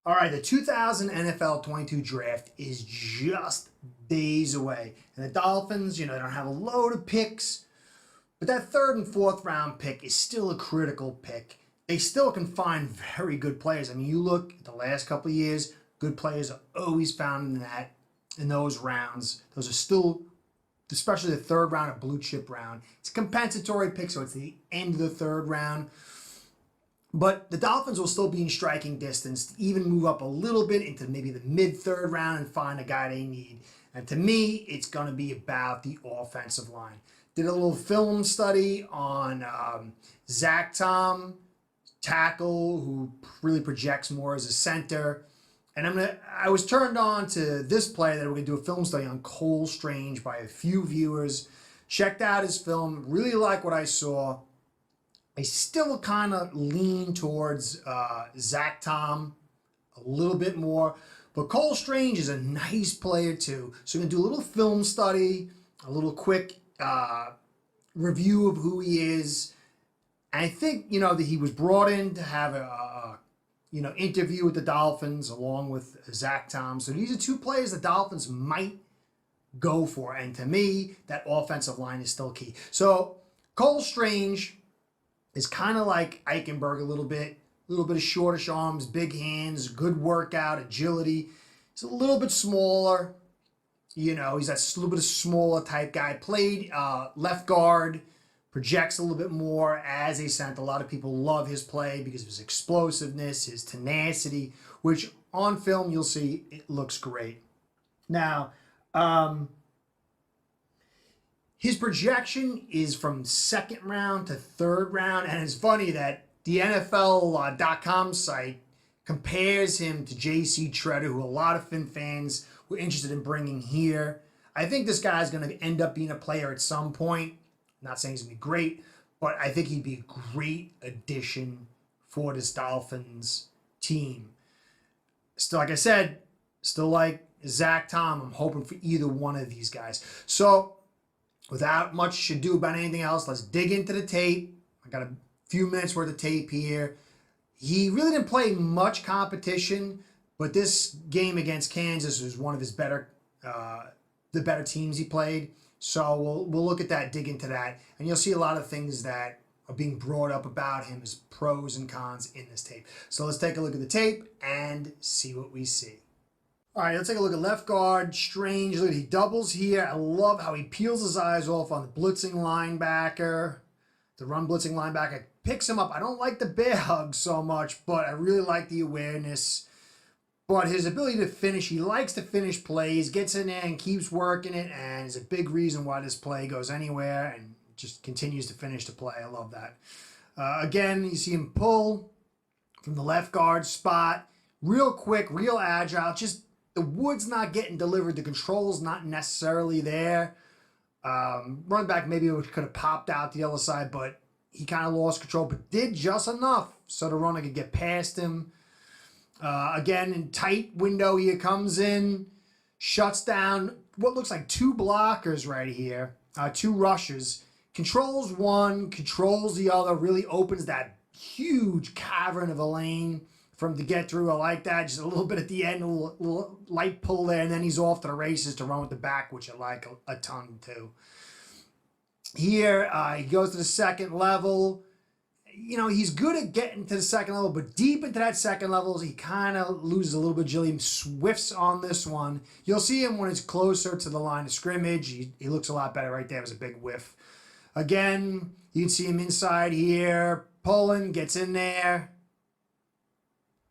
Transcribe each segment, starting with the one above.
All right, the 2000 NFL 22 draft is just days away. And the Dolphins, they don't have a load of picks, but that third and fourth round pick is still a critical pick. They still can find very good players. I mean, you look at the last couple of years, good players are always found in those rounds. Those are still, especially the third round, a blue chip round. It's a compensatory pick, so it's the end of the third round. But the Dolphins will still be in striking distance to even move up a little bit into maybe the mid-third round and find a guy they need. And to me, it's going to be about the offensive line. Did a little film study on Zach Tom, tackle, who really projects more as a center. And I was turned on to this play that we're going to do a film study on, Cole Strange, by a few viewers. Checked out his film, really like what I saw. I still kind of lean towards Zach Tom a little bit more. But Cole Strange is a nice player too. So we're going to do a little film study, a little quick review of who he is. And I think, that he was brought in to have a interview with the Dolphins along with Zach Tom. So these are two players the Dolphins might go for. And to me, that offensive line is still key. So Cole Strange is kind of like Eichenberg a little bit of shortish arms, big hands, good workout, agility. He's a little bit smaller. He's that little bit of smaller type guy. Played left guard, projects a little bit more as a center. A lot of people love his play because of his explosiveness, his tenacity, which on film you'll see it looks great. Now, his projection is from second round to third round, and it's funny that the NFL.com site compares him to J.C. Tretter, who a lot of Phins fans were interested in bringing here. I think this guy's going to end up being a player at some point. I'm not saying he's going to be great, but I think he'd be a great addition for this Dolphins team. Still, like I said, still like Zach Tom. I'm hoping for either one of these guys. So, without much ado about anything else, let's dig into the tape. I got a few minutes worth of tape here. He really didn't play much competition, but this game against Kansas was one of his better teams he played. So we'll look at that, dig into that, and you'll see a lot of things that are being brought up about him as pros and cons in this tape. So let's take a look at the tape and see what we see. All right, let's take a look at left guard. Strange. Look, he doubles here. I love how he peels his eyes off on the blitzing linebacker. The run blitzing linebacker picks him up. I don't like the bear hug so much, but I really like the awareness. But his ability to finish, he likes to finish plays, gets in there and keeps working it, and is a big reason why this play goes anywhere and just continues to finish the play. I love that. Again, you see him pull from the left guard spot. Real quick, real agile. Just the wood's not getting delivered. The control's not necessarily there. Run back maybe could have popped out the other side, but he kind of lost control, but did just enough so the runner could get past him. Again, in tight window here, comes in, shuts down what looks like two blockers right here, two rushers. Controls one, controls the other, really opens that huge cavern of a lane for him to get through. I like that. Just a little bit at the end, a little light pull there, and then he's off to the races to run with the back, which I like a ton too. Here, he goes to the second level. He's good at getting to the second level, but deep into that second level, he kind of loses a little bit of agility. He swifts on this one. You'll see him when it's closer to the line of scrimmage. He looks a lot better right there. It was a big whiff. Again, you can see him inside here, pulling, gets in there,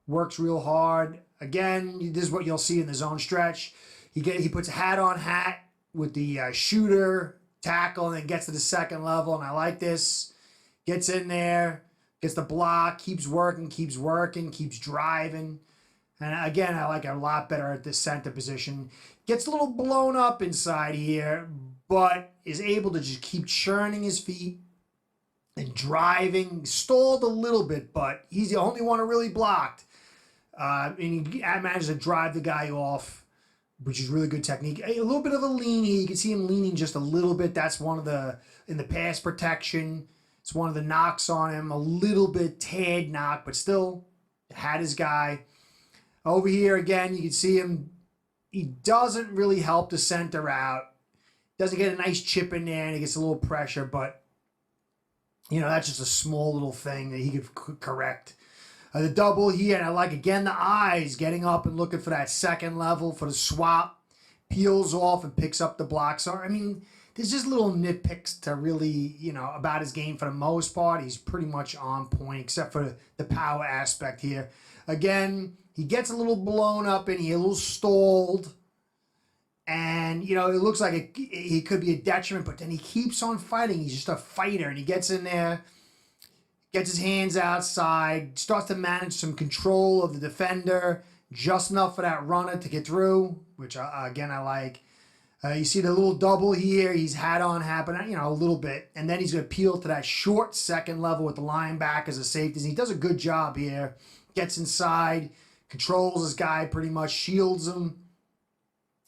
works real hard. Again, this is what you'll see in the zone stretch. He puts a hat on hat with the shooter, tackle, and then gets to the second level, and I like this. Gets in there, gets the block, keeps working, keeps driving. And again, I like it a lot better at this center position. Gets a little blown up inside here, but is able to just keep churning his feet and driving. Stalled a little bit, but he's the only one who really blocked. And he managed to drive the guy off, which is really good technique. A little bit of a lean here. You can see him leaning just a little bit. That's one of in the pass protection. It's one of the knocks on him, a little bit tad knock, but still had his guy. Over here again, you can see him. He doesn't really help the center out. Doesn't get a nice chip in there, and he gets a little pressure, but that's just a small little thing that he could correct. The double here, and I like again the eyes getting up and looking for that second level for the swap. Peels off and picks up the block. So I mean, there's just little nitpicks to really, about his game for the most part. He's pretty much on point, except for the power aspect here. Again, he gets a little blown up and he's a little stalled. And, it looks like he could be a detriment, but then he keeps on fighting. He's just a fighter, and he gets in there, gets his hands outside, starts to manage some control of the defender, just enough for that runner to get through, which, again, I like. You see the little double here. He's had on happen, a little bit. And then he's going to peel to that short second level with the linebackers as safeties. He does a good job here. Gets inside, controls his guy pretty much, shields him,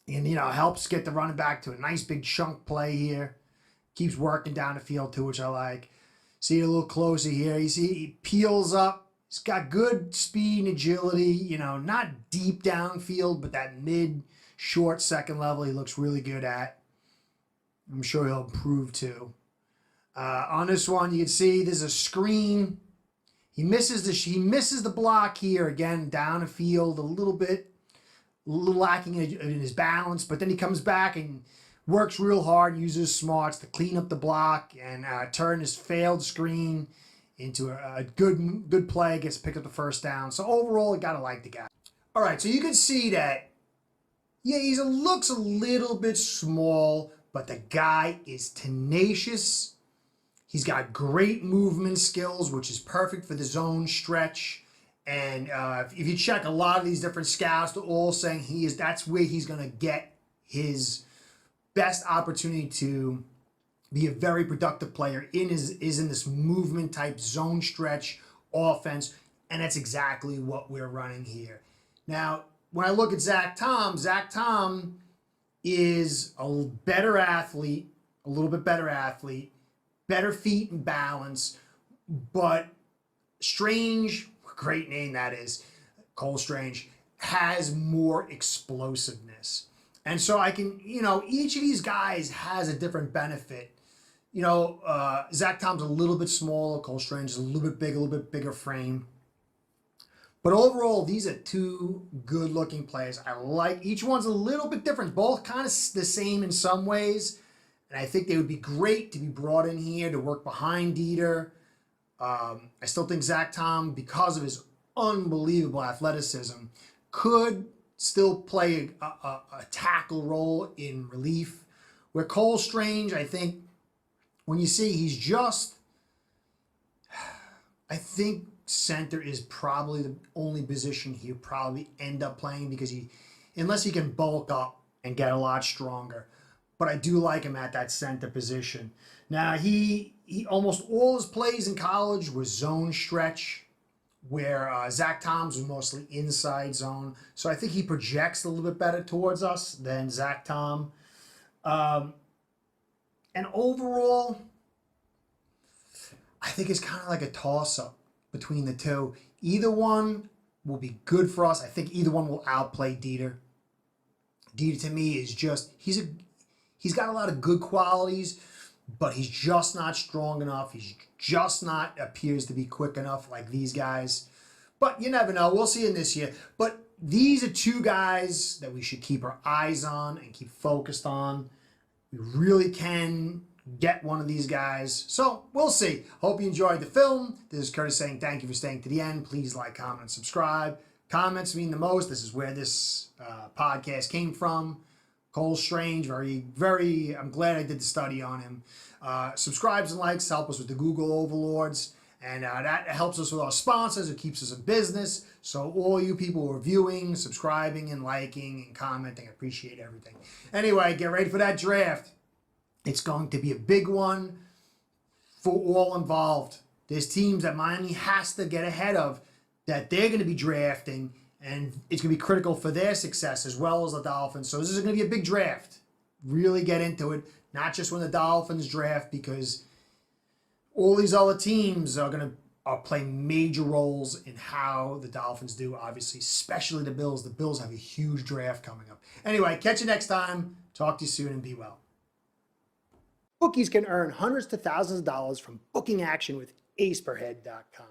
and, helps get the running back to a nice big chunk play here. Keeps working down the field too, which I like. See it a little closer here. You see he peels up. He's got good speed and agility, not deep downfield, but that short second level he looks really good at. I'm sure he'll improve too. On this one, you can see there's a screen. He misses the block here again, down the field a little lacking in his balance, but then he comes back and works real hard, uses smarts to clean up the block and turn his failed screen into a good play, gets picked up the first down. So overall, you gotta like the guy. All right, so you can see that, yeah, he looks a little bit small, but the guy is tenacious. He's got great movement skills, which is perfect for the zone stretch. And if you check a lot of these different scouts, they're all saying that's where he's going to get his best opportunity to be a very productive player is in this movement type zone stretch offense. And that's exactly what we're running here. Now, when I look at Zach Tom is a better athlete, a little bit better athlete, better feet and balance, but Strange, great name that is, Cole Strange, has more explosiveness. And so I can, each of these guys has a different benefit. Zach Tom's a little bit smaller, Cole Strange is a little bit bigger frame. But overall, these are two good-looking players. I like each one's a little bit different, both kind of the same in some ways. And I think they would be great to be brought in here to work behind Dieter. I still think Zach Tom, because of his unbelievable athleticism, could still play a tackle role in relief. Where Cole Strange, I think, when you see I think center is probably the only position he'll probably end up playing because unless he can bulk up and get a lot stronger. But I do like him at that center position. Now, he almost all his plays in college was zone stretch, where Zach Tom's was mostly inside zone. So I think he projects a little bit better towards us than Zach Tom. And overall, I think it's kind of like a toss-up between the two. Either one will be good for us. I think either one will outplay Dieter. Dieter to me is just, he's got a lot of good qualities, but he's just not strong enough. He's just not appears to be quick enough like these guys. But you never know. We'll see in this year. But these are two guys that we should keep our eyes on and keep focused on. We really can get one of these guys. So we'll see. Hope you enjoyed the film. This is Curtis saying thank you for staying to the end. Please like, comment, and subscribe. Comments mean the most. This is where this podcast came from. Cole Strange, very, I'm glad I did the study on him. Subscribes and likes help us with the Google overlords. And that helps us with our sponsors. It keeps us in business. So all you people who are viewing, subscribing, and liking, and commenting, I appreciate everything. Anyway, get ready for that draft. It's going to be a big one for all involved. There's teams that Miami has to get ahead of that they're going to be drafting, and it's going to be critical for their success as well as the Dolphins. So this is going to be a big draft. Really get into it, not just when the Dolphins draft, because all these other teams are going to play major roles in how the Dolphins do, obviously, especially the Bills. The Bills have a huge draft coming up. Anyway, catch you next time. Talk to you soon and be well. Bookies can earn hundreds to thousands of dollars from booking action with aceperhead.com.